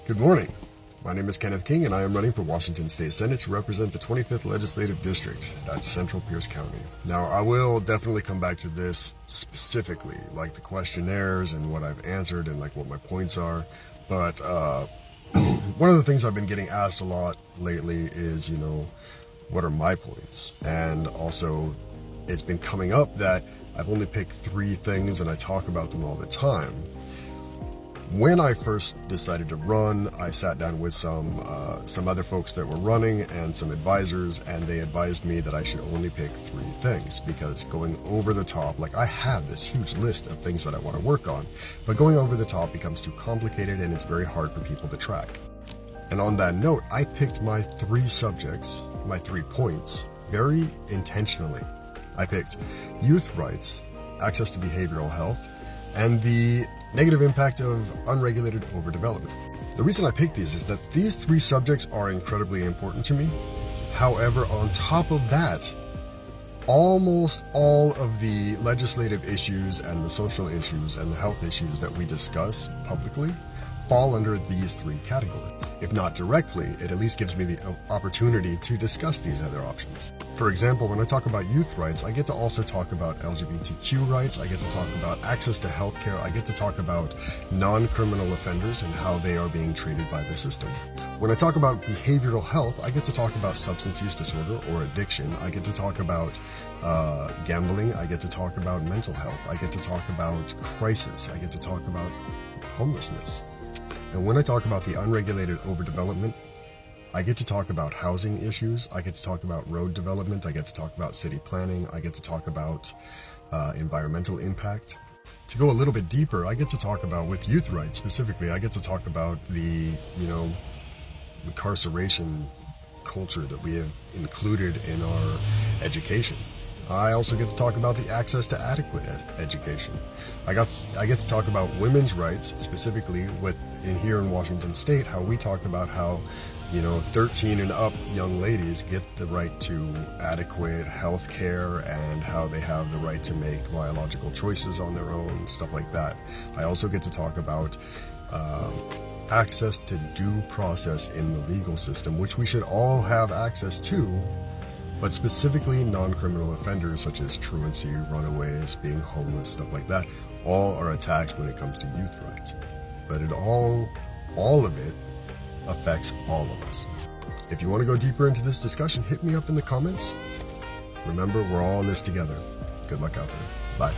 Good morning. My name is Kenneth King, and I am running for Washington State Senate to represent the 25th Legislative District. That's Central Pierce County. Now, I will definitely come back to this specifically, like the questionnaires and what I've answered and like what my points are. But one of the things I've been getting asked a lot lately is, what are my points? And also, it's been coming up that I've only picked 3 things and I talk about them all the time. When I first decided to run, I sat down with some other folks that were running and some advisors, and they advised me that I should only pick 3 things, because going over the top, like I have this huge list of things that I want to work on, but going over the top becomes too complicated and it's very hard for people to track. And on that note, I picked my 3 subjects, my 3 points, very intentionally. I picked youth rights, access to behavioral health, and the negative impact of unregulated overdevelopment. The reason I picked these is that these 3 subjects are incredibly important to me. However, on top of that, almost all of the legislative issues and the social issues and the health issues that we discuss publicly fall under these 3 categories. If not directly, it at least gives me the opportunity to discuss these other options. For example, when I talk about youth rights, I get to also talk about LGBTQ rights, I get to talk about access to healthcare, I get to talk about non-criminal offenders and how they are being treated by the system. When I talk about behavioral health, I get to talk about substance use disorder or addiction, I get to talk about gambling, I get to talk about mental health, I get to talk about crisis, I get to talk about homelessness. And when I talk about the unregulated overdevelopment, I get to talk about housing issues, I get to talk about road development, I get to talk about city planning, I get to talk about environmental impact. To go a little bit deeper, I get to talk about, with youth rights specifically, I get to talk about the, incarceration culture that we have included in our education. I also get to talk about the access to adequate education. I get to talk about women's rights, specifically here in Washington State, how we talk about how 13 and up young ladies get the right to adequate health care and how they have the right to make biological choices on their own, stuff like that. I also get to talk about access to due process in the legal system, which we should all have access to, but specifically non-criminal offenders such as truancy, runaways, being homeless, stuff like that, all are attacked when it comes to youth rights. But all of it affects all of us. If you want to go deeper into this discussion, hit me up in the comments. Remember, we're all in this together. Good luck out there. Bye.